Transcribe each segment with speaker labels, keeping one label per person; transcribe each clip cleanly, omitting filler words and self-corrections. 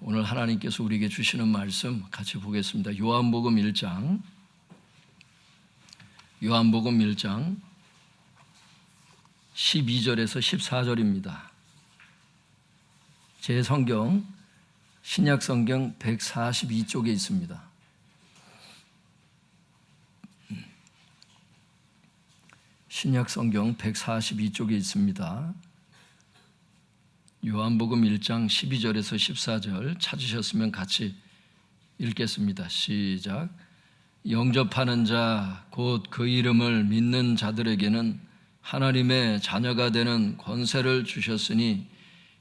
Speaker 1: 오늘 하나님께서 우리에게 주시는 말씀 같이 보겠습니다. 요한복음 1장 12절에서 14절입니다. 제 성경 신약 성경 142쪽에 있습니다. 신약 성경 142쪽에 있습니다. 요한복음 1장 12절에서 14절 찾으셨으면 같이 읽겠습니다. 시작. 영접하는 자 곧 그 이름을 믿는 자들에게는 하나님의 자녀가 되는 권세를 주셨으니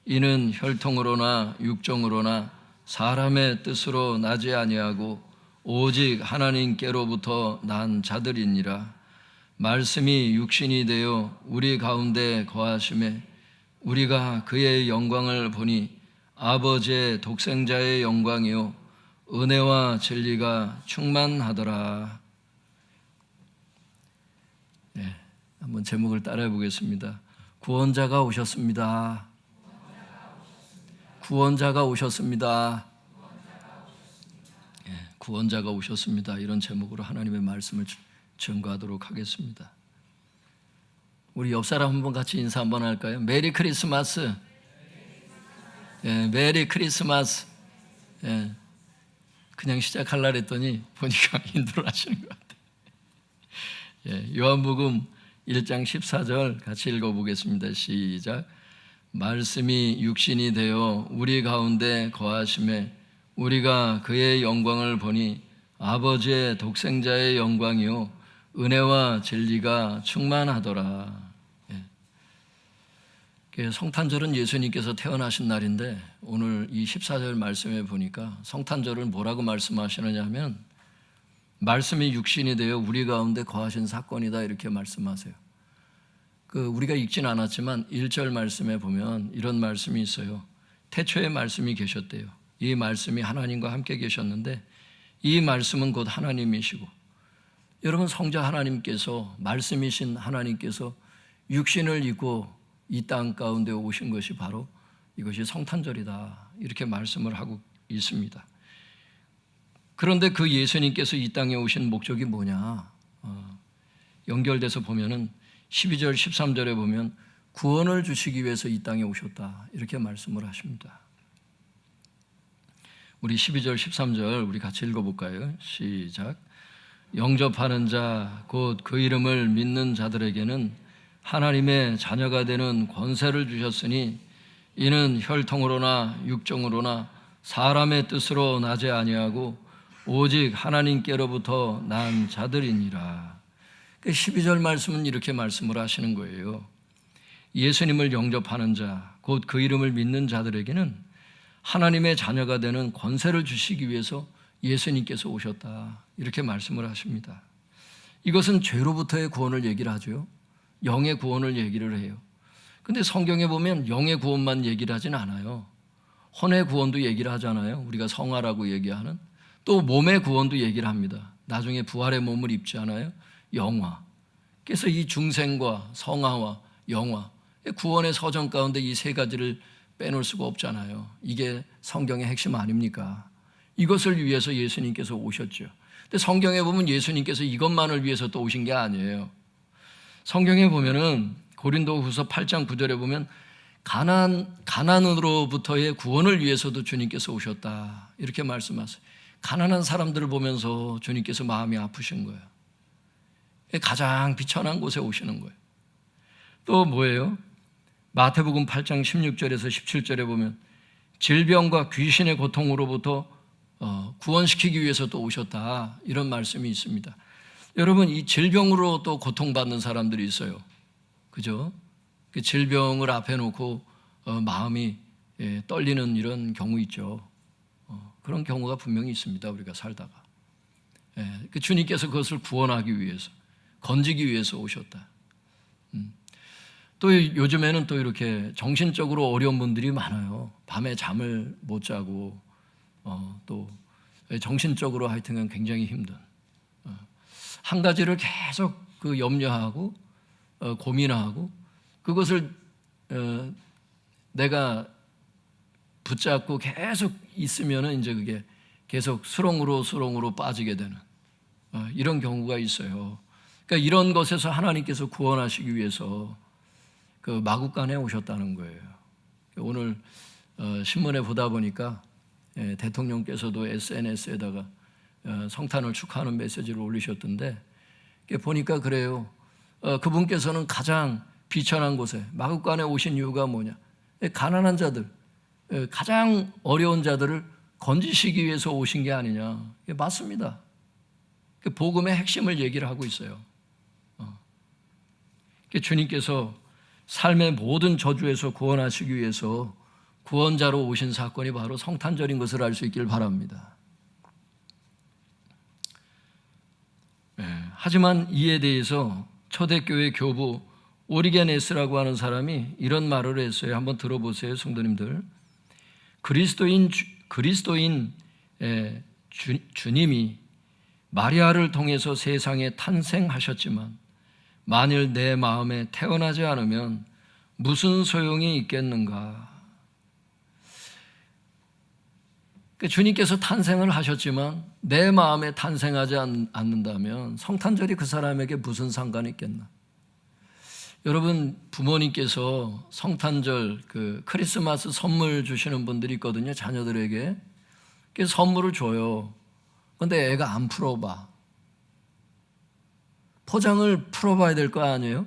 Speaker 1: 이는 혈통으로나 육정으로나 사람의 뜻으로 나지 아니하고 오직 하나님께로부터 난 자들이니라. 말씀이 육신이 되어 우리 가운데 거하심에 우리가 그의 영광을 보니 아버지의 독생자의 영광이요 은혜와 진리가 충만하더라. 네, 한번 제목을 따라해 보겠습니다. 구원자가 오셨습니다. 구원자가 오셨습니다. 네, 구원자가 오셨습니다. 이런 제목으로 하나님의 말씀을 증거하도록 하겠습니다. 우리 옆 사람 한번 같이 인사 한번 할까요? 메리 크리스마스. 예, 메리 크리스마스. 예, 그냥 시작하려고 했더니 보니까 인도를 하시는 것 같아요. 예, 요한복음 1장 14절 같이 읽어보겠습니다. 시작. 말씀이 육신이 되어 우리 가운데 거하심에 우리가 그의 영광을 보니 아버지의 독생자의 영광이요 은혜와 진리가 충만하더라. 성탄절은 예수님께서 태어나신 날인데 오늘 이 14절 말씀에 보니까 성탄절을 뭐라고 말씀하시느냐 하면 말씀이 육신이 되어 우리 가운데 거하신 사건이다 이렇게 말씀하세요. 우리가 읽진 않았지만 1절 말씀에 보면 이런 말씀이 있어요. 태초에 말씀이 계셨대요. 이 말씀이 하나님과 함께 계셨는데 이 말씀은 곧 하나님이시고, 여러분 성자 하나님께서, 말씀이신 하나님께서 육신을 입고 이 땅 가운데 오신 것이 바로 이것이 성탄절이다 이렇게 말씀을 하고 있습니다. 그런데 그 예수님께서 이 땅에 오신 목적이 뭐냐? 연결돼서 보면은 12절 13절에 보면 구원을 주시기 위해서 이 땅에 오셨다 이렇게 말씀을 하십니다. 우리 12절 13절 우리 같이 읽어볼까요? 시작. 영접하는 자 곧 그 이름을 믿는 자들에게는 하나님의 자녀가 되는 권세를 주셨으니 이는 혈통으로나 육정으로나 사람의 뜻으로 나지 아니하고 오직 하나님께로부터 난 자들이니라. 12절 말씀은 이렇게 말씀을 하시는 거예요. 예수님을 영접하는 자 곧 그 이름을 믿는 자들에게는 하나님의 자녀가 되는 권세를 주시기 위해서 예수님께서 오셨다 이렇게 말씀을 하십니다. 이것은 죄로부터의 구원을 얘기를 하죠. 영의 구원을 얘기를 해요. 근데 성경에 보면 영의 구원만 얘기를 하진 않아요. 혼의 구원도 얘기를 하잖아요. 우리가 성화라고 얘기하는. 또 몸의 구원도 얘기를 합니다. 나중에 부활의 몸을 입지 않아요? 영화. 그래서 이 중생과 성화와 영화, 구원의 서정 가운데 이 세 가지를 빼놓을 수가 없잖아요. 이게 성경의 핵심 아닙니까? 이것을 위해서 예수님께서 오셨죠. 근데 성경에 보면 예수님께서 이것만을 위해서 또 오신 게 아니에요. 성경에 보면은 고린도후서 8장 9절에 보면 가난으로부터의 구원을 위해서도 주님께서 오셨다 이렇게 말씀하세요. 가난한 사람들을 보면서 주님께서 마음이 아프신 거예요. 가장 비천한 곳에 오시는 거예요. 또 뭐예요? 마태복음 8장 16절에서 17절에 보면 질병과 귀신의 고통으로부터 구원시키기 위해서 또 오셨다 이런 말씀이 있습니다. 여러분 이 질병으로 또 고통받는 사람들이 있어요. 그죠? 그 질병을 앞에 놓고 마음이 떨리는 이런 경우 있죠. 그런 경우가 분명히 있습니다. 우리가 살다가 그 주님께서 그것을 구원하기 위해서, 건지기 위해서 오셨다. 또 요즘에는 또 이렇게 정신적으로 어려운 분들이 많아요. 밤에 잠을 못 자고 또 정신적으로 하여튼 굉장히 힘든, 한 가지를 계속 염려하고 고민하고 그것을 내가 붙잡고 계속 있으면은 이제 그게 계속 수렁으로 빠지게 되는 이런 경우가 있어요. 그러니까 이런 것에서 하나님께서 구원하시기 위해서 그 마국간에 오셨다는 거예요. 오늘 신문에 보다 보니까 대통령께서도 SNS에다가 성탄을 축하하는 메시지를 올리셨던데 보니까 그래요. 그분께서는 가장 비천한 곳에 마국간에 오신 이유가 뭐냐? 가난한 자들, 가장 어려운 자들을 건지시기 위해서 오신 게 아니냐? 맞습니다. 복음의 핵심을 얘기를 하고 있어요. 주님께서 삶의 모든 저주에서 구원하시기 위해서 구원자로 오신 사건이 바로 성탄절인 것을 알 수 있길 바랍니다. 하지만 이에 대해서 초대교회 교부 오리게네스라고 하는 사람이 이런 말을 했어요. 한번 들어보세요, 성도님들. 그리스도인 주님이 마리아를 통해서 세상에 탄생하셨지만 만일 내 마음에 태어나지 않으면 무슨 소용이 있겠는가? 주님께서 탄생을 하셨지만 내 마음에 탄생하지 않는다면 성탄절이 그 사람에게 무슨 상관이 있겠나? 여러분, 부모님께서 성탄절 크리스마스 선물 주시는 분들이 있거든요. 자녀들에게 선물을 줘요. 그런데 애가 안 풀어봐. 포장을 풀어봐야 될 거 아니에요?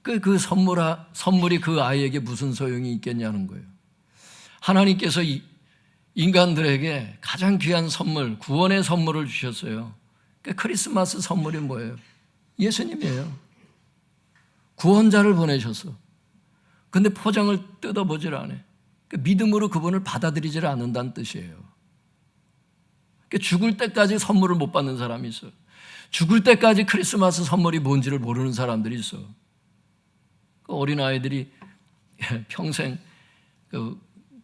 Speaker 1: 그 선물이 그 아이에게 무슨 소용이 있겠냐는 거예요. 하나님께서 인간들에게 가장 귀한 선물, 구원의 선물을 주셨어요. 크리스마스 선물이 뭐예요? 예수님이에요. 구원자를 보내셨어. 근데 포장을 뜯어보질 않아. 믿음으로 그분을 받아들이질 않는다는 뜻이에요. 죽을 때까지 선물을 못 받는 사람이 있어요. 죽을 때까지 크리스마스 선물이 뭔지를 모르는 사람들이 있어. 어린아이들이 평생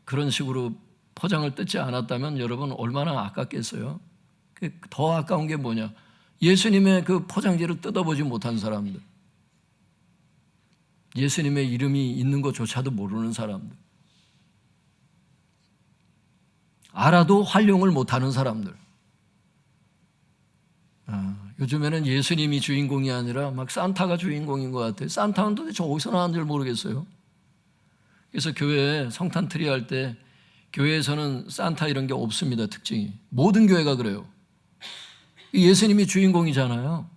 Speaker 1: 그런 식으로 포장을 뜯지 않았다면 여러분 얼마나 아깝겠어요? 더 아까운 게 뭐냐? 예수님의 그 포장지를 뜯어보지 못한 사람들, 예수님의 이름이 있는 것조차도 모르는 사람들, 알아도 활용을 못하는 사람들. 요즘에는 예수님이 주인공이 아니라 막 산타가 주인공인 것 같아요. 산타는 도대체 어디서 나왔는지 모르겠어요. 그래서 교회에 성탄 트리 할 때 교회에서는 산타 이런 게 없습니다. 특징이. 모든 교회가 그래요. 예수님이 주인공이잖아요.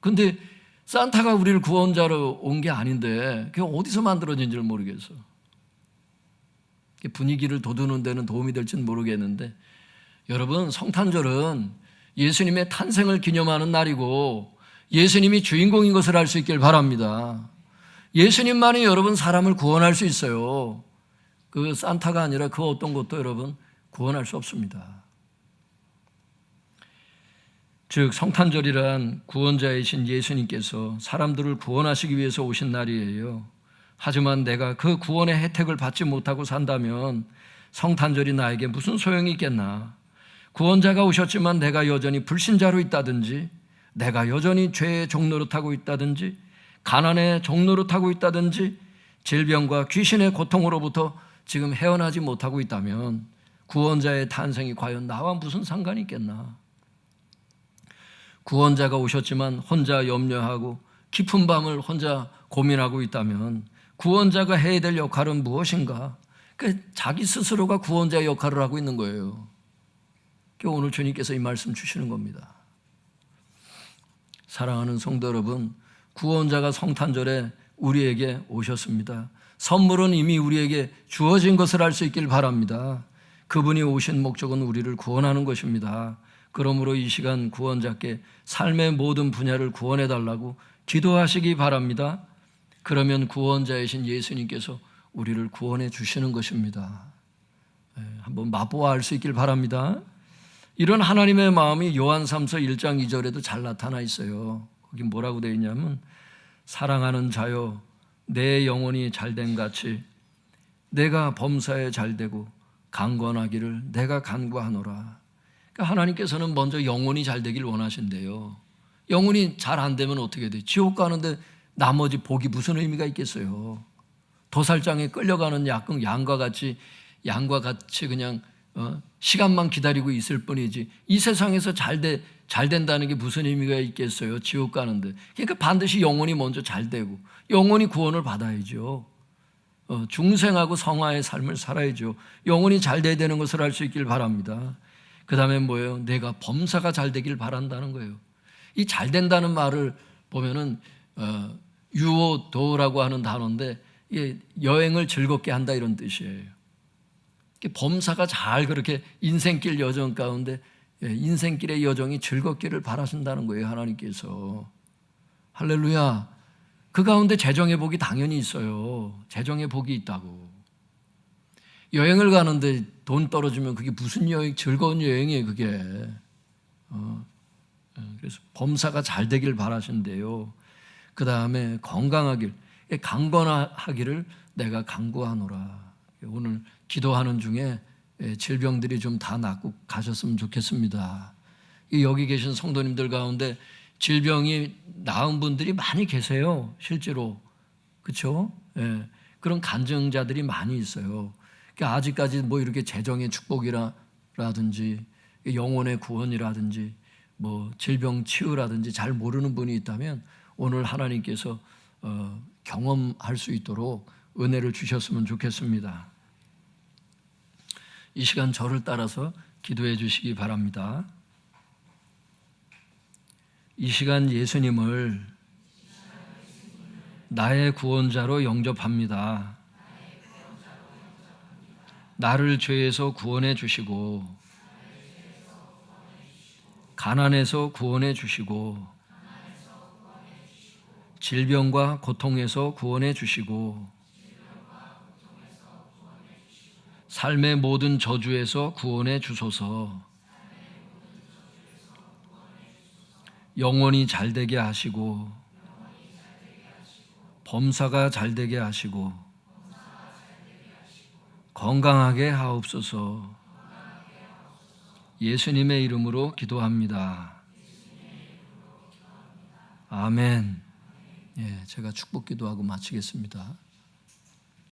Speaker 1: 근데 산타가 우리를 구원자로 온 게 아닌데 그게 어디서 만들어진지를 모르겠어. 분위기를 돋우는 데는 도움이 될지는 모르겠는데 여러분, 성탄절은 예수님의 탄생을 기념하는 날이고 예수님이 주인공인 것을 알 수 있길 바랍니다. 예수님만이 여러분 사람을 구원할 수 있어요. 그 산타가 아니라 그 어떤 것도 여러분 구원할 수 없습니다. 즉 성탄절이란 구원자이신 예수님께서 사람들을 구원하시기 위해서 오신 날이에요. 하지만 내가 그 구원의 혜택을 받지 못하고 산다면 성탄절이 나에게 무슨 소용이 있겠나? 구원자가 오셨지만 내가 여전히 불신자로 있다든지, 내가 여전히 죄의 종노릇하고 있다든지, 가난의 종노릇하고 있다든지, 질병과 귀신의 고통으로부터 지금 헤어나지 못하고 있다면 구원자의 탄생이 과연 나와 무슨 상관이 있겠나? 구원자가 오셨지만 혼자 염려하고 깊은 밤을 혼자 고민하고 있다면 구원자가 해야 될 역할은 무엇인가? 자기 스스로가 구원자의 역할을 하고 있는 거예요. 오늘 주님께서 이 말씀 주시는 겁니다. 사랑하는 성도 여러분, 구원자가 성탄절에 우리에게 오셨습니다. 선물은 이미 우리에게 주어진 것을 알 수 있길 바랍니다. 그분이 오신 목적은 우리를 구원하는 것입니다. 그러므로 이 시간 구원자께 삶의 모든 분야를 구원해 달라고 기도하시기 바랍니다. 그러면 구원자이신 예수님께서 우리를 구원해 주시는 것입니다. 한번 맛보아 수 있길 바랍니다. 이런 하나님의 마음이 요한 3서 1장 2절에도 잘 나타나 있어요. 거기 뭐라고 되어 있냐면, 사랑하는 자여 내 영혼이 잘된 같이 내가 범사에 잘되고 강건하기를 내가 간구하노라. 그러니까 하나님께서는 먼저 영혼이 잘되길 원하신대요. 영혼이 잘 안 되면 어떻게 돼? 지옥 가는데 나머지 복이 무슨 의미가 있겠어요? 도살장에 끌려가는 양과 같이 그냥 시간만 기다리고 있을 뿐이지, 이 세상에서 잘 된다는 게 무슨 의미가 있겠어요? 지옥 가는데. 그러니까 반드시 영혼이 먼저 잘 되고 영혼이 구원을 받아야죠. 중생하고 성화의 삶을 살아야죠. 영혼이 잘 돼야 되는 것을 알 수 있길 바랍니다. 그 다음에 뭐예요? 내가 범사가 잘 되길 바란다는 거예요. 이 잘 된다는 말을 보면은 유오도라고 하는 단어인데, 이게 여행을 즐겁게 한다 이런 뜻이에요. 범사가 잘 그렇게 인생길 여정 가운데 인생길의 여정이 즐겁기를 바라신다는 거예요, 하나님께서. 할렐루야. 그 가운데 재정의 복이 당연히 있어요. 재정의 복이 있다고. 여행을 가는데 돈 떨어지면 그게 무슨 여행, 즐거운 여행이에요, 그게. 그래서 범사가 잘 되길 바라신대요. 그 다음에 건강하길, 강건하기를 내가 간구하노라. 오늘 기도하는 중에 질병들이 좀 다 낫고 가셨으면 좋겠습니다. 여기 계신 성도님들 가운데 질병이 나은 분들이 많이 계세요, 실제로. 그렇죠? 그런 간증자들이 많이 있어요. 그러니까 아직까지 뭐 이렇게 재정의 축복이라든지 영혼의 구원이라든지 뭐 질병 치유라든지 잘 모르는 분이 있다면 오늘 하나님께서 경험할 수 있도록 은혜를 주셨으면 좋겠습니다. 이 시간 저를 따라서 기도해 주시기 바랍니다. 이 시간 예수님을 나의 구원자로 영접합니다. 나를 죄에서 구원해 주시고 가난에서 구원해 주시고 질병과 고통에서 구원해 주시고 삶의 모든 저주에서 구원해 주소서. 영혼이 잘 되게 하시고 범사가 잘 되게 하시고 건강하게 하옵소서. 예수님의 이름으로 기도합니다. 아멘. 제가 축복 기도하고 마치겠습니다.